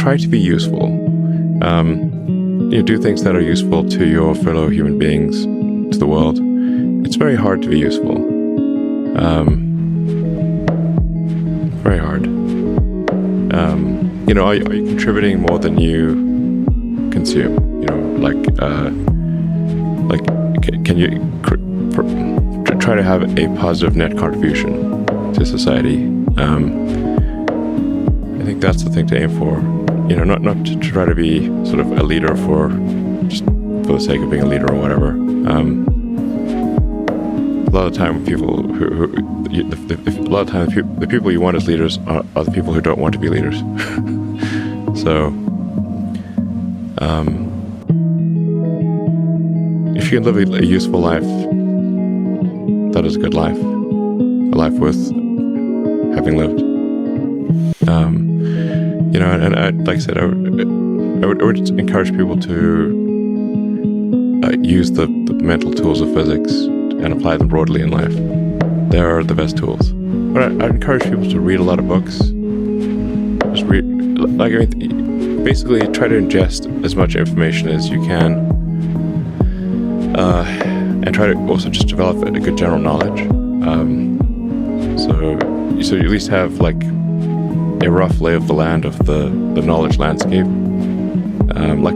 try to be useful. Do things that are useful to your fellow human beings, to the world. It's very hard to be useful. Very hard. Are you contributing more than you consume? Can you try to have a positive net contribution to society? I think that's the thing to aim for. Not to try to be sort of a leader for the sake of being a leader or whatever. A lot of the time, the people you want as leaders are the people who don't want to be leaders. So, if you can live a useful life, that is a good life, a life worth having lived. And like I said, I would encourage people to use the mental tools of physics and apply them broadly in life. They are the best tools. But I'd encourage people to read a lot of books. Just read, basically try to ingest as much information as you can, and try to also just develop a good general knowledge. So you at least have a rough lay of the land of the knowledge landscape.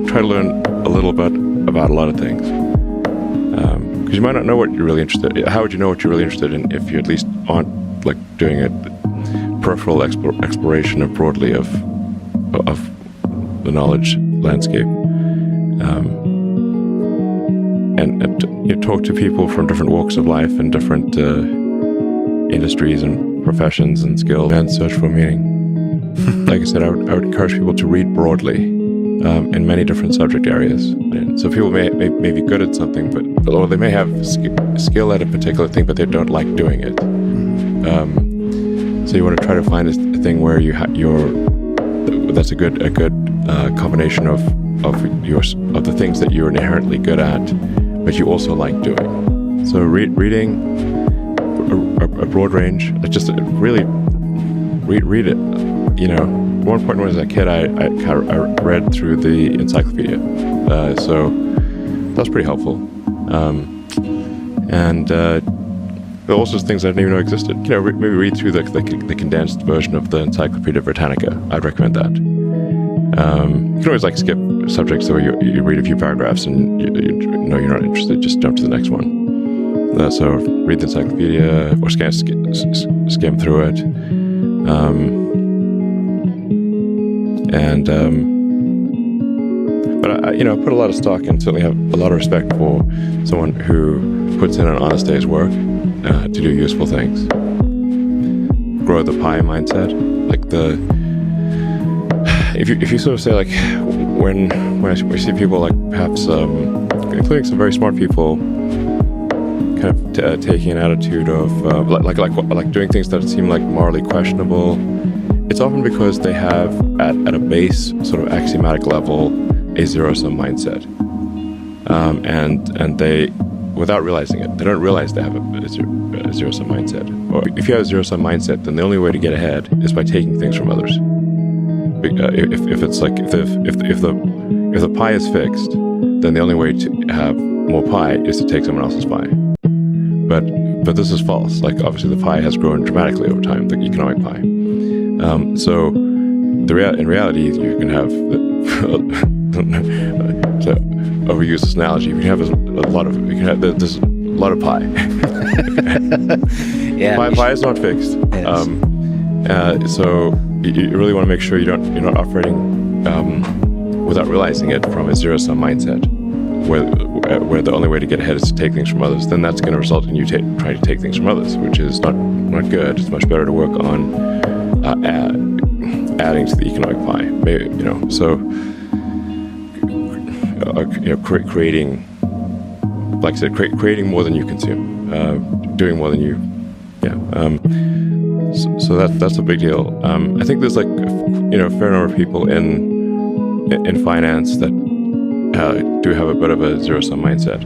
Try to learn a little bit about a lot of things. Because you might not know what you're really interested in. How would you know what you're really interested in if you at least aren't doing a peripheral exploration of broadly of the knowledge landscape? And talk to people from different walks of life and different industries and professions and skills and search for meaning. Like I said, I would encourage people to read broadly in many different subject areas. And so people may be good at something, or they may have skill at a particular thing, but they don't like doing it. So you want to try to find a thing where that's a good combination of the things that you're inherently good at, but you also like doing. So reading a broad range, just really read it. One point when I was a kid, I read through the encyclopedia, so that's pretty helpful. And there are also things I didn't even know existed. Maybe read through the condensed version of the Encyclopedia Britannica. I'd recommend that. You can always skip subjects where you read a few paragraphs and you know you're not interested. Just jump to the next one. So read the encyclopedia or skim through it. But I put a lot of stock and certainly have a lot of respect for someone who puts in an honest day's work to do useful things. Grow the pie mindset. If you sort of say when we see people perhaps including some very smart people kind of taking an attitude of doing things that seem morally questionable, it's often because they have at a base sort of axiomatic level a zero-sum mindset, and they, without realizing it, they don't realize they have a zero-sum mindset. Or if you have a zero-sum mindset, then the only way to get ahead is by taking things from others. If the pie is fixed, then the only way to have more pie is to take someone else's pie. But this is false. Obviously the pie has grown dramatically over time, the economic pie. So in reality, you can have to overuse this analogy. You can have there's a lot of pie. Yeah, pie is not fixed. Yes. So you really want to make sure you're not operating without realizing it from a zero-sum mindset, where the only way to get ahead is to take things from others. Then that's going to result in you trying to take things from others, which is not good. It's much better to work on adding to the economic pie. Creating, like I said, creating more than you consume, doing more than you. So that's a big deal. I think there's a fair number of people in finance that do have a bit of a zero-sum mindset.